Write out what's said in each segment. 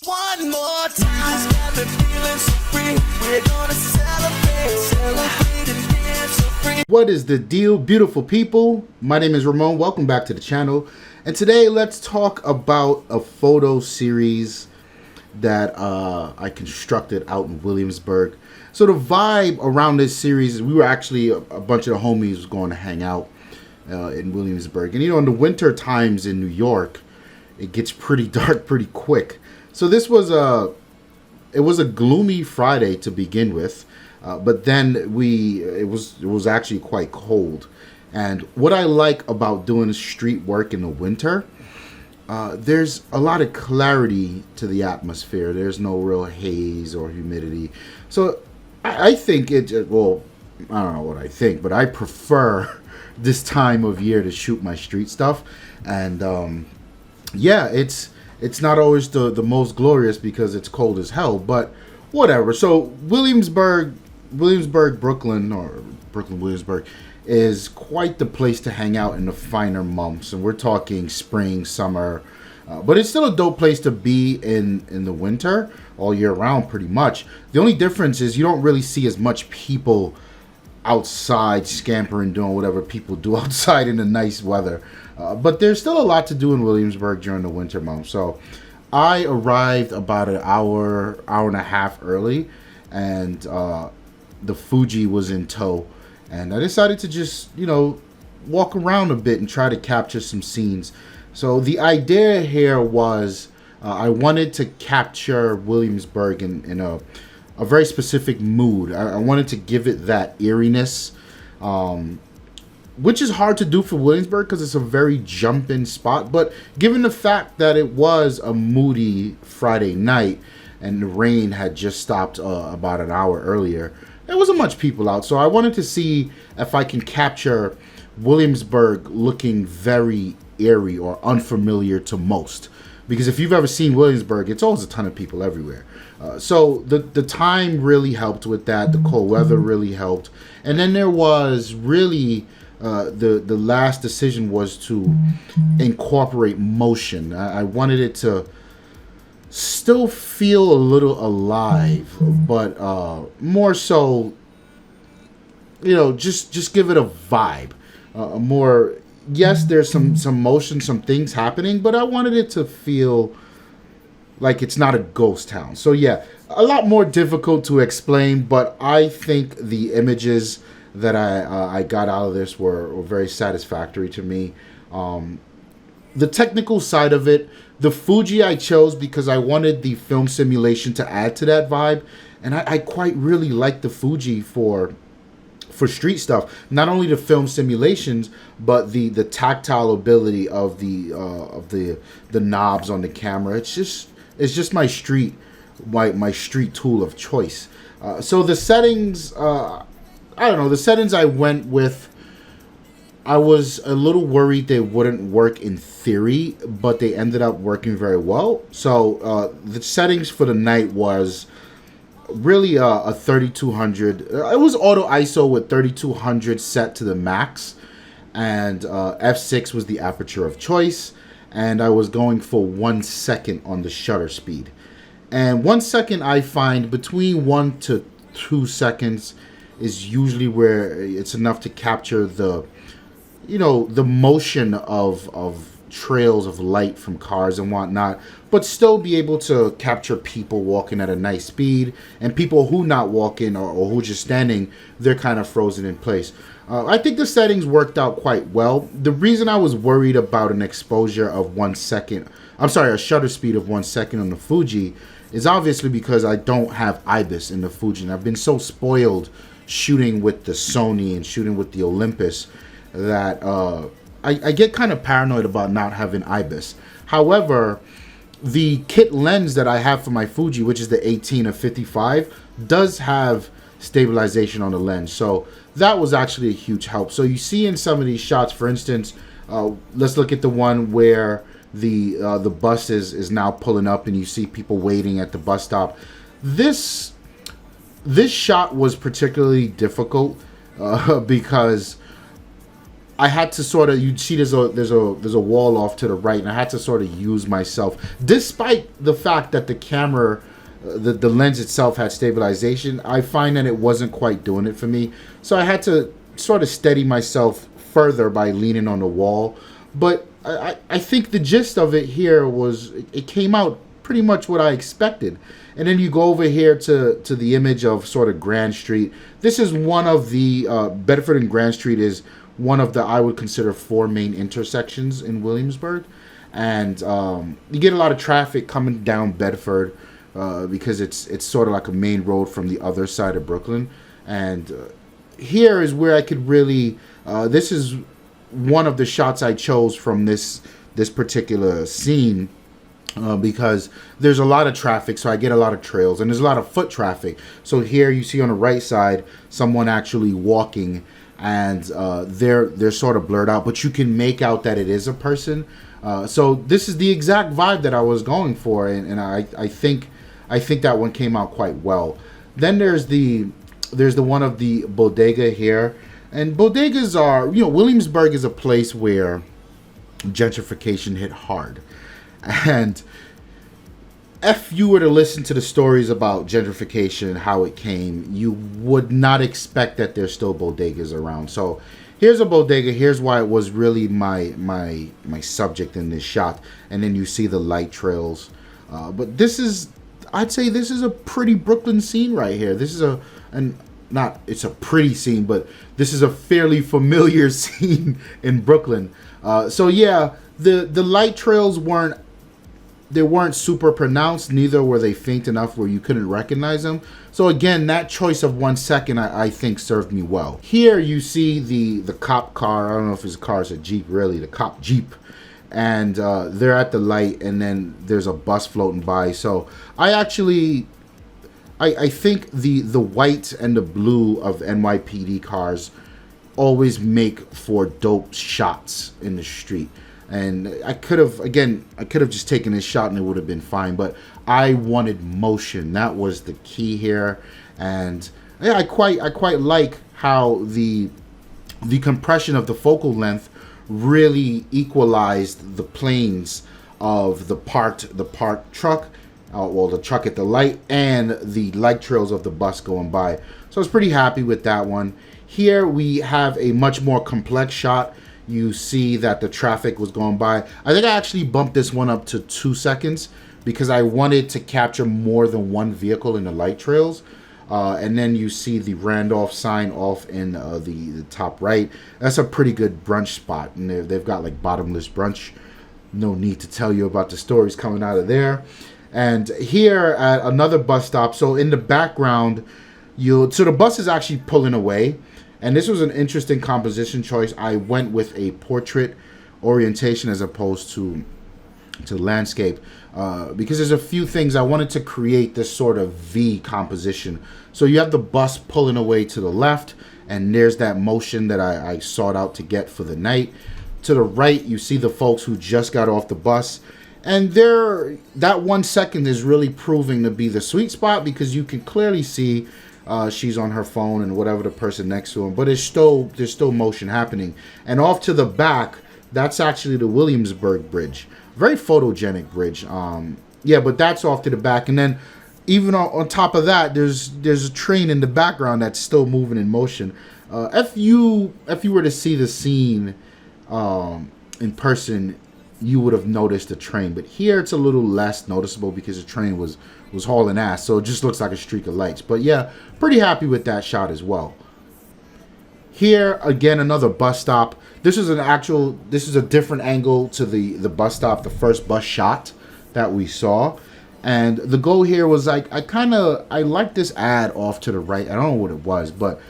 One more time, got me feeling so free. We're gonna celebrate and dance so free. What is the deal, beautiful people? My name is Ramon. Welcome back to the channel. And today let's talk about a photo series that I constructed out in Williamsburg. So the vibe around this series, we were actually a bunch of the homies going to hang out in Williamsburg. And you know, in the winter times in New York, it gets pretty dark pretty quick. So this was it was a gloomy Friday to begin with, but then it was actually quite cold. And what I like about doing street work in the winter, there's a lot of clarity to the atmosphere. There's no real haze or humidity. So I think well, I don't know what I think, but I prefer this time of year to shoot my street stuff. And yeah, it's not always the most glorious because it's cold as hell, but whatever. So Williamsburg, Brooklyn, or Brooklyn, Williamsburg, is quite the place to hang out in the finer months. And we're talking spring, summer, but it's still a dope place to be in the winter, all year round pretty much. The only difference is you don't really see as much people outside scampering, doing whatever people do outside in the nice weather. But there's still a lot to do in Williamsburg during the winter months. So I arrived about an hour and a half early, and the Fuji was in tow. And I decided to just, you know, walk around a bit and try to capture some scenes. So the idea here was I wanted to capture Williamsburg in a very specific mood. I wanted to give it that eeriness, which is hard to do for Williamsburg because it's a very jump-in spot. But given the fact that it was a moody Friday night and the rain had just stopped about an hour earlier, there wasn't much people out. So I wanted to see if I can capture Williamsburg looking very eerie or unfamiliar to most. Because if you've ever seen Williamsburg, it's always a ton of people everywhere. So the time really helped with that. The cold weather really helped. And then there was really the last decision was to incorporate motion. I wanted it to still feel a little alive, but more so, you know, just give it a vibe. More, yes, there's some motion, some things happening, but I wanted it to feel like it's not a ghost town. So yeah, a lot more difficult to explain, but I think the images that I got out of this were very satisfactory to me. The technical side of it, the Fuji I chose because I wanted the film simulation to add to that vibe, and I quite really like the Fuji for street stuff. Not only the film simulations, but the tactile ability of the knobs on the camera. It's just my street tool of choice. So the settings, I don't know, the settings I went with, I was a little worried they wouldn't work in theory, but they ended up working very well. So the settings for the night was really a 3200. It was auto ISO with 3200 set to the max, and f6 was the aperture of choice, and I was going for 1 second on the shutter speed. And 1 second, I find between 1 to 2 seconds is usually where it's enough to capture the, you know, the motion of trails of light from cars and whatnot, but still be able to capture people walking at a nice speed, and people who not walking or who just standing, they're kind of frozen in place. I think the settings worked out quite well. The reason I was worried about an exposure of 1 second, a shutter speed of 1 second on the Fuji, is obviously because I don't have IBIS in the Fuji, and I've been so spoiled shooting with the Sony and shooting with the Olympus that I get kind of paranoid about not having IBIS. However, the kit lens that I have for my Fuji, which is the 18-55, does have stabilization on the lens. So that was actually a huge help. So you see in some of these shots, for instance, let's look at the one where the bus is now pulling up and you see people waiting at the bus stop. This shot was particularly difficult because I had to sort of, you'd see there's a wall off to the right, and I had to sort of use myself, despite the fact that the camera, the lens itself had stabilization. I find that it wasn't quite doing it for me, so I had to sort of steady myself further by leaning on the wall. But I think the gist of it here was it came out pretty much what I expected. And then you go over here to the image of sort of Grand Street. This is one of the Bedford and Grand Street is one of the, I would consider, 4 main intersections in Williamsburg. And you get a lot of traffic coming down Bedford because it's sort of like a main road from the other side of Brooklyn. And here is where I could really, this is one of the shots I chose from this particular scene. Because there's a lot of traffic, so I get a lot of trails, and there's a lot of foot traffic. So here you see on the right side someone actually walking, and they're sort of blurred out, but you can make out that it is a person. So this is the exact vibe that I was going for, and I think that one came out quite well. Then there's the one of the bodega here, and bodegas are, Williamsburg is a place where gentrification hit hard. And if you were to listen to the stories about gentrification, how it came, you would not expect that there's still bodegas around. So here's a bodega. Here's why it was really my subject in this shot. And then you see the light trails. But I'd say this is a pretty Brooklyn scene right here. This is it's a pretty scene, but this is a fairly familiar scene in Brooklyn. So yeah, the light trails weren't super pronounced, neither were they faint enough where you couldn't recognize them. So again, that choice of 1 second I think served me well. Here you see the cop car. I don't know if his car is a Jeep, really, the cop Jeep. And they're at the light, and then there's a bus floating by. So I think the white and the blue of NYPD cars always make for dope shots in the street. And I could have just taken this shot and it would have been fine, but I wanted motion. That was the key here. And yeah, I quite like how the compression of the focal length really equalized the planes of the parked truck, the truck at the light, and the light trails of the bus going by. So I was pretty happy with that one. Here we have a much more complex shot. You see that the traffic was going by. I think I actually bumped this one up to 2 seconds because I wanted to capture more than one vehicle in the light trails. And then you see the Randolph sign off in the top right. That's a pretty good brunch spot. And they've got like bottomless brunch. No need to tell you about the stories coming out of there. And here at another bus stop. So in the background, so the bus is actually pulling away. And this was an interesting composition choice. I went with a portrait orientation as opposed to landscape because there's a few things I wanted to create this sort of V composition. So you have the bus pulling away to the left, and there's that motion that I sought out to get for the night. To the right, you see the folks who just got off the bus, and that 1 second is really proving to be the sweet spot because you can clearly see she's on her phone and whatever the person next to him, but there's still motion happening. And off to the back, that's actually the Williamsburg Bridge, very photogenic bridge. Yeah, but that's off to the back, and then even on top of that, there's a train in the background that's still moving in motion. If you were to see the scene in person, you would have noticed the train, but here it's a little less noticeable because the train was hauling ass, so it just looks like a streak of lights. But yeah, pretty happy with that shot as well. Here again, another bus stop. This is a different angle to the bus stop, the first bus shot that we saw. And the goal here was like I like this ad off to the right. I don't know what it was, but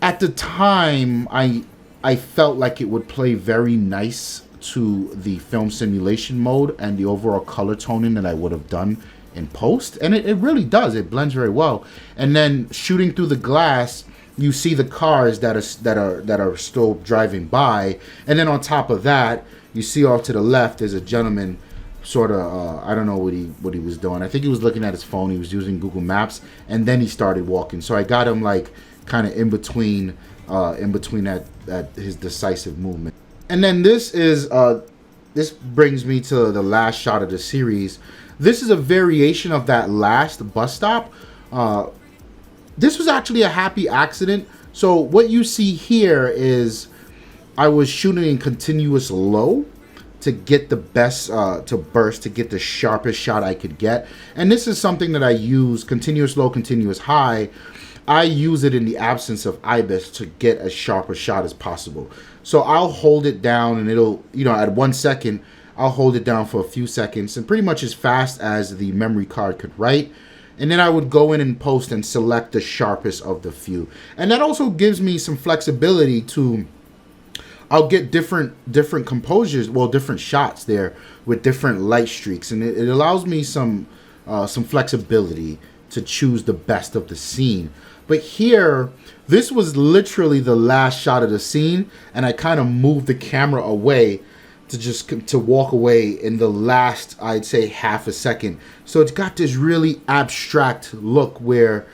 at the time I felt like it would play very nice to the film simulation mode and the overall color toning that I would have done in post, and it really does. It blends very well. And then shooting through the glass, you see the cars that are still driving by, and then on top of that, you see off to the left there's a gentleman, sort of I don't know what he was doing. I think he was looking at his phone. He was using Google Maps, and then he started walking. So I got him like kind of in between in between that his decisive movement. And then this brings me to the last shot of the series. This is a variation of that last bus stop. This was actually a happy accident. So what you see here is I was shooting in continuous low to get the best, to get the sharpest shot I could get. And this is something that I use, continuous low, continuous high. I use it in the absence of IBIS to get as sharp a shot as possible. So I'll hold it down and it'll, at 1 second, I'll hold it down for a few seconds and pretty much as fast as the memory card could write. And then I would go in and post and select the sharpest of the few. And that also gives me some flexibility to, I'll get different composures, well, different shots there with different light streaks. And it allows me some flexibility to choose the best of the scene. But here, this was literally the last shot of the scene, and I kind of moved the camera away to walk away in the last, I'd say, half a second. So it's got this really abstract look where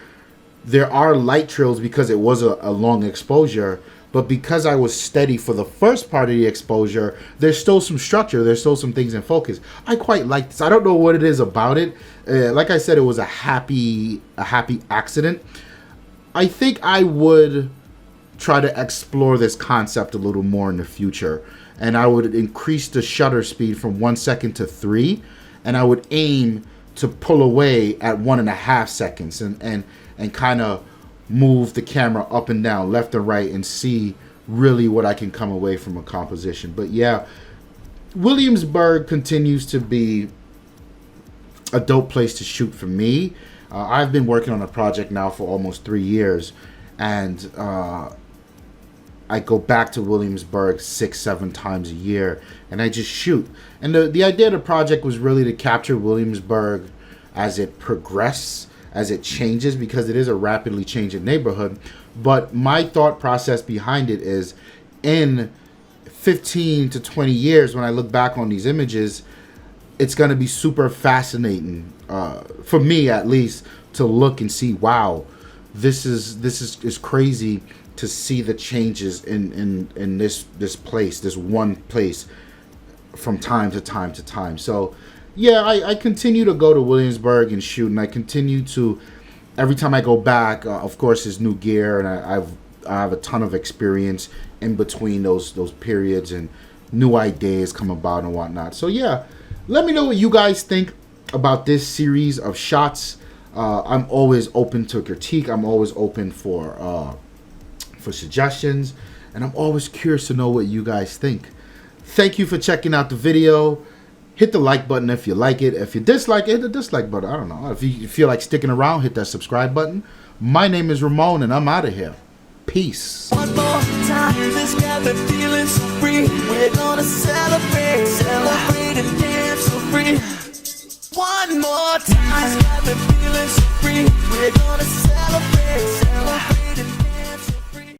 there are light trails because it was a long exposure, but because I was steady for the first part of the exposure, there's still some structure, there's still some things in focus. I quite like this. I don't know what it is about it. Like I said, it was a happy accident. I think I would try to explore this concept a little more in the future. And I would increase the shutter speed from 1 second to 3. And I would aim to pull away at 1.5 seconds and kind of move the camera up and down, left and right, and see really what I can come away from a composition. But yeah, Williamsburg continues to be a dope place to shoot for me. I've been working on a project now for almost 3 years, and I go back to Williamsburg 6-7 times a year, and I just shoot. And the idea of the project was really to capture Williamsburg as it progresses, as it changes, because it is a rapidly changing neighborhood. But my thought process behind it is, in 15 to 20 years, when I look back on these images, it's going to be super fascinating, for me at least, to look and see, wow, this is crazy to see the changes in this place, this one place, from time to time to time. So yeah, I continue to go to Williamsburg and shoot, and I continue to, every time I go back, of course, there's new gear, and I have a ton of experience in between those periods, and new ideas come about and whatnot. So yeah, let me know what you guys think about this series of shots. I'm always open to critique. I'm always open for suggestions, and I'm always curious to know what you guys think. Thank you for checking out the video. Hit the like button if you like it. If you dislike it, hit the dislike button. I don't know. If you feel like sticking around, hit that subscribe button. My name is Ramon, and I'm out of here. Peace. One more time, this got me feeling so free. We're gonna celebrate and dance so free. One more time, this got me feeling so free. We're gonna celebrate.